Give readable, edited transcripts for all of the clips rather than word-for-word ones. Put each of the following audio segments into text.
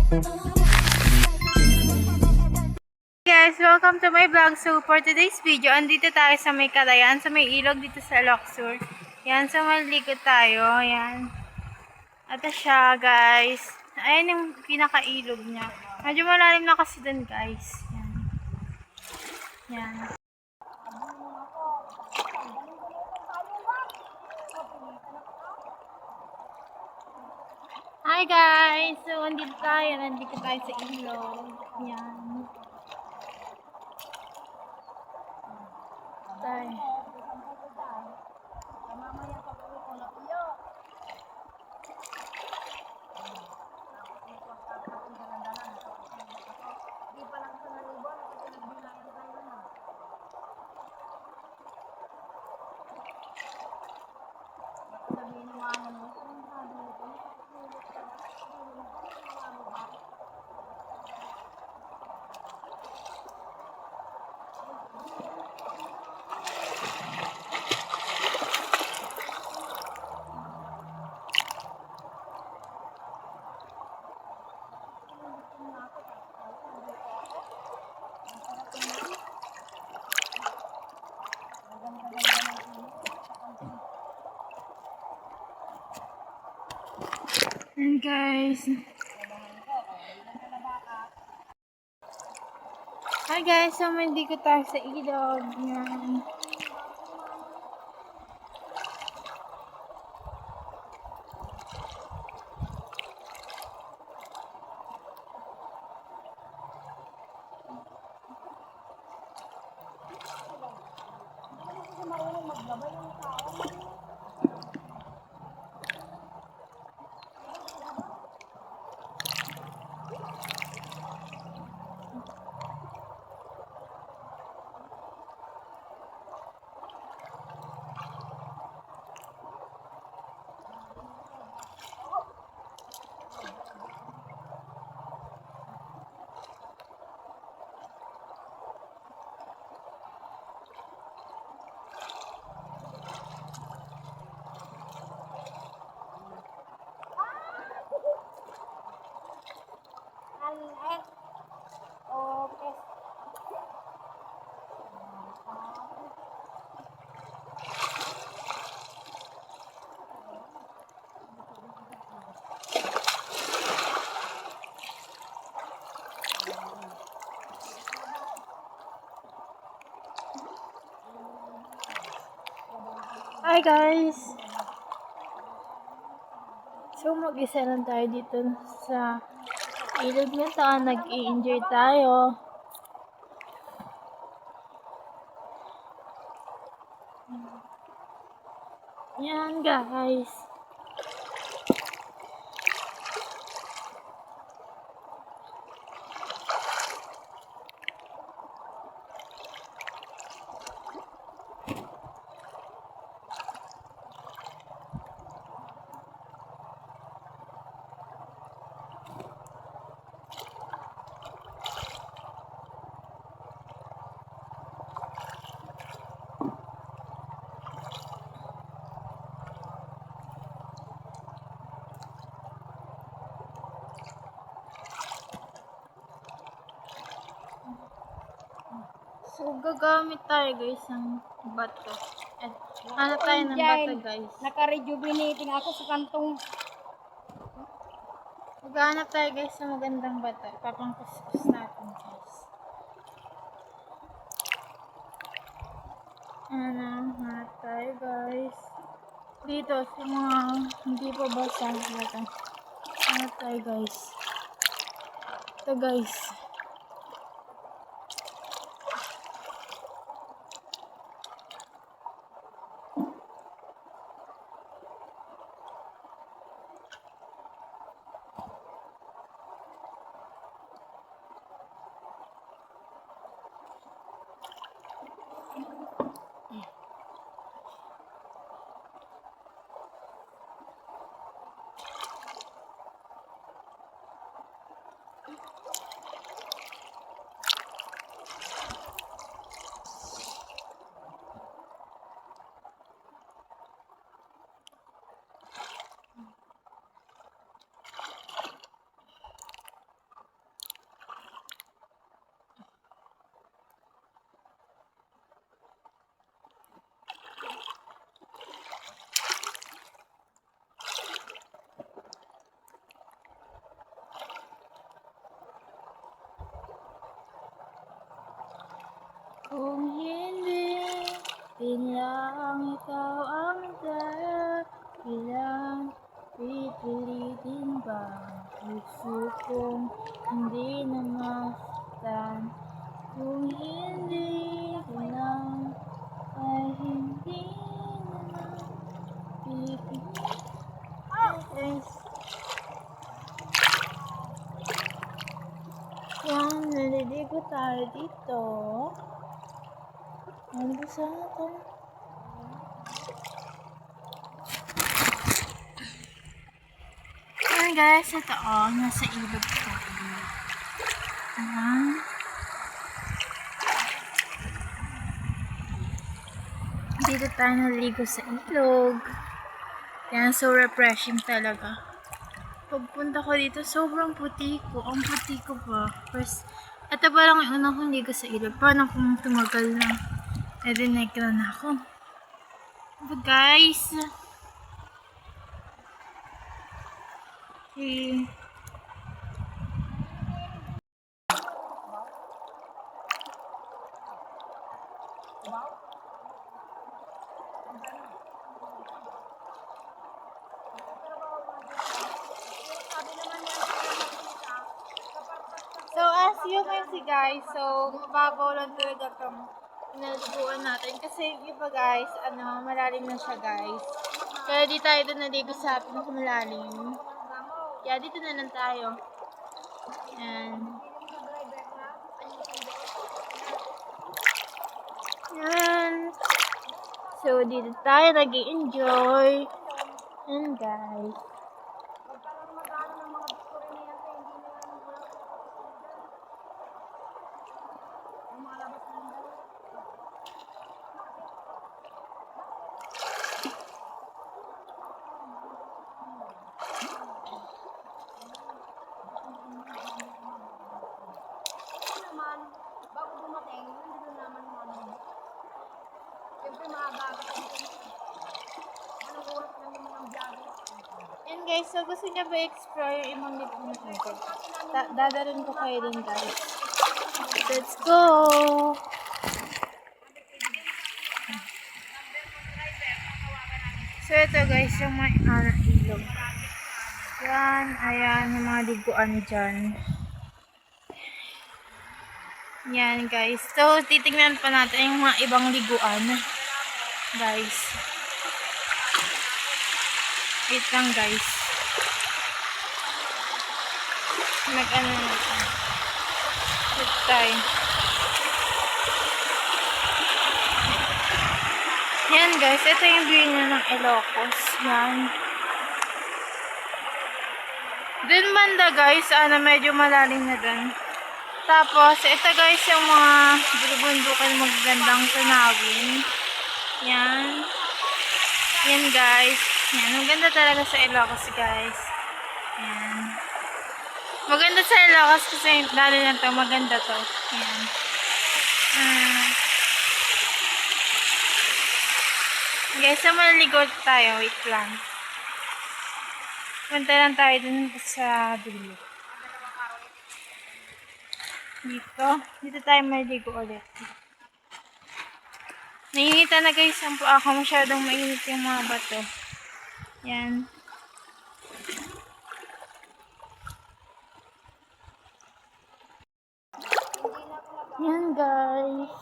Guys, welcome to my vlog. So for today's video, andito tayo sa may Kalayan, sa may ilog dito sa Luxor. Yan, so maligo tayo. Yan. Ito siya, guys. Ayan yung pinaka-ilog niya. Medyo malalim na kasi dun, guys. Yan. Yan. Hi guys! So, andito tayo sa ilog. Yan. Tayo. And guys, hi guys, so mandi ko tayo sa ilog. Yan. Hi guys! So mag-isa lang tayo dito sa ilog na to. Nag-i-enjoy tayo. Yan guys. So, gagamit tayo guys ng bato. At hanap tayo ng bato guys. Naka-rejuvenating ako sa kantong. Maghanap tayo guys sa magandang bato. Papangkuskus natin guys. Hanap tayo guys. Dito sa mga hindi pa basa natin. Hanap tayo guys. Ito guys. Ulitin ba? Gusto kong hindi na mastan. Kung hindi ko lang ay hindi na lang pipilitin. Yan, naliligo tayo dito. Ano sa akin? Ayan guys, ito nasa ilog ko. Ayan. Dito tayo naligo sa ilog. Yan, so refreshing talaga. Pagpunta ko dito, sobrang puti ko. Ang puti ko pa. First, ito pa lang yung unang kong ligo sa ilog. Paano kung tumagal na? E din negro na ako. But guys, okay. So, as you can see guys, so, mababaw lang talaga itong naliguan natin. Kasi, iba guys, malalim na siya guys. Kaya di tayo doon naligo sa pinakamalalim. Kaya dito na lang tayo. Yan. Yan. So, dito tayo nag-i-enjoy. And guys. Bago dumating, hindi naman siyempre mahaba. Anong oras lang yung mga vlogger? And guys, so gusto niya ba explore yung ibang dito natin? Dadarin ko kayo din guys. Let's go! So ito guys, yung may ilog. Yan, ayan, yung mga liguan dyan. Yan guys. So, titingnan pa natin yung mga ibang liguan. Guys. Wait lang guys. Mag-ano natin. Wait tayo. Yan guys. Ito yung view niya ng Ilocos. Yan. Dun banda guys. Medyo malalim na dun. Tapos, ito guys yung mga bulubundukan magagandang tanawin. Yan. Yan guys. Yan. Maganda talaga sa Ilocos guys. Yan. Maganda sa Ilocos kasi lalo na to. Maganda to. Yan. Guys, so maliligo tayo. Wait lang. Punta lang tayo dun sa dulo. Dito tayo maligo ulit. Nainitan na guys ang paa ko. Masyadong mainit yung mga bato. Yan. Yan guys.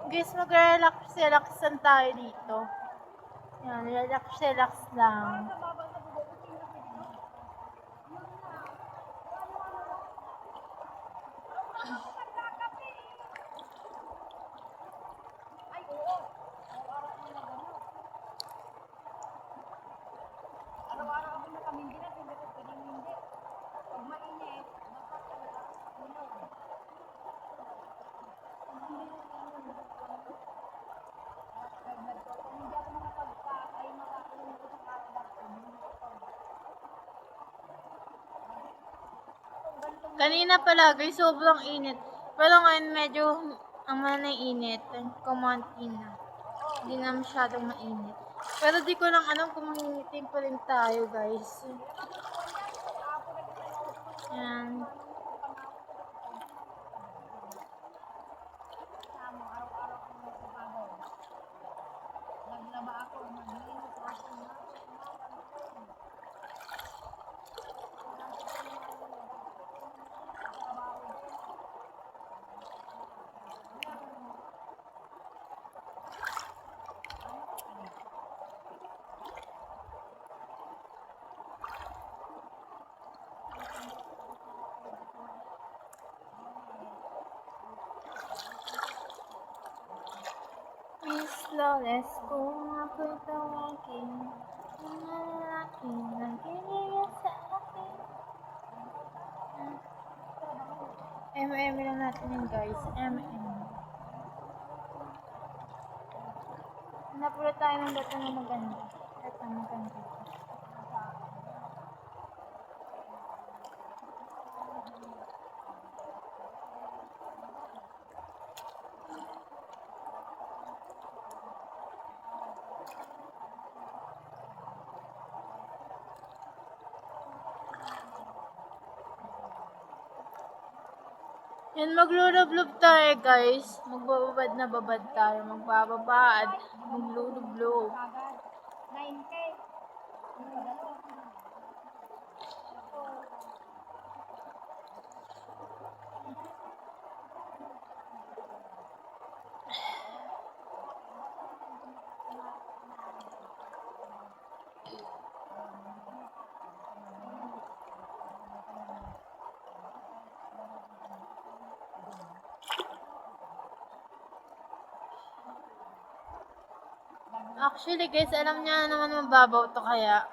Guys, mag-relax-relaxan tayo dito. Yan, relax-relax lang. Araw-araw ako nakamindi na, hindi ko pwedeng hindi. Pag mainit, dapat talaga ilaw. Kung hindi ako makapagpakay, makakaroon ko sa karadak. Itong gantong Kanina pala guys, sobrang init. Pero ngayon medyo ang init. Kumonti na. Hindi na masyadong mainit. Pero di ko lang alam kung mainitin pa rin tayo guys. Yan. Naglaba ako, naglinis ako. Miss Flawless, kung ako'y tawagin, mga lalaki nagigaya sa akin. MM lang natin yun guys, MM. Napula tayo ng dato na maganda. Ito maganda. Yan, maglulublob tayo guys. Magbababad na babad tayo. Magbababad. Maglulublob. Agad. 9K. Actually guys, alam niya naman mababaw to kaya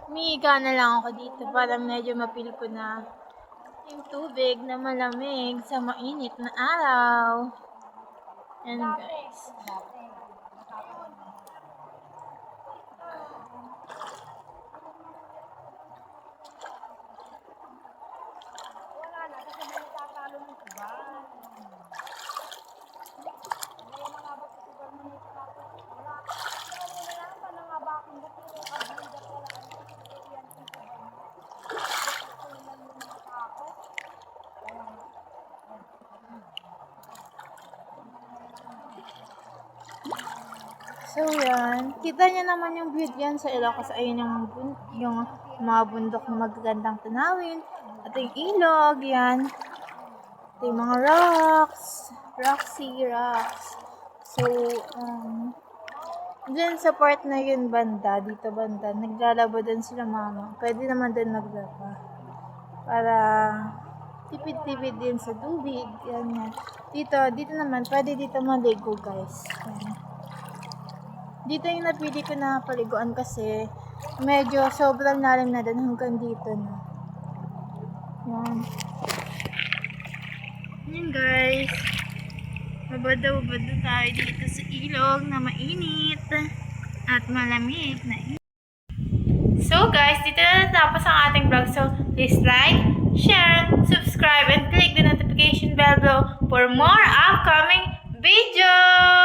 umiiga na lang ako dito para medyo mapil ko na yung tubig na malamig sa mainit na araw. Yan guys. Wala na, kasi may natatalo ng tuban. Ngayon nangabot sa tuban mo nito tapos wala. Pero ano na lang, panangabakin na pero kabundat wala. Ano yan sa tuban mo? Gusto naman yung mga tao. So yan, kita niyo naman yung view yan sa Ilocos. Ayun yung mga bundok na magagandang tanawin. At yung ilog, yan. Ito yung mga rocks. Rocks. So, dyan sa part na yun banda, dito banda, naglalaba din sila mama. Pwede naman din maglaba. Para tipid-tipid din sa tubig. Yan yan. Dito naman, pwede dito maligo guys. Yan. Dito yung napili ko na paliguan kasi medyo sobrang lalim na din hanggang dito na. Yan. Yan guys. Babada-babada tayo dito sa ilog na mainit at malamig na init. So guys, dito na natapos ang ating vlog. So please like, share, subscribe, and click the notification bell below for more upcoming videos!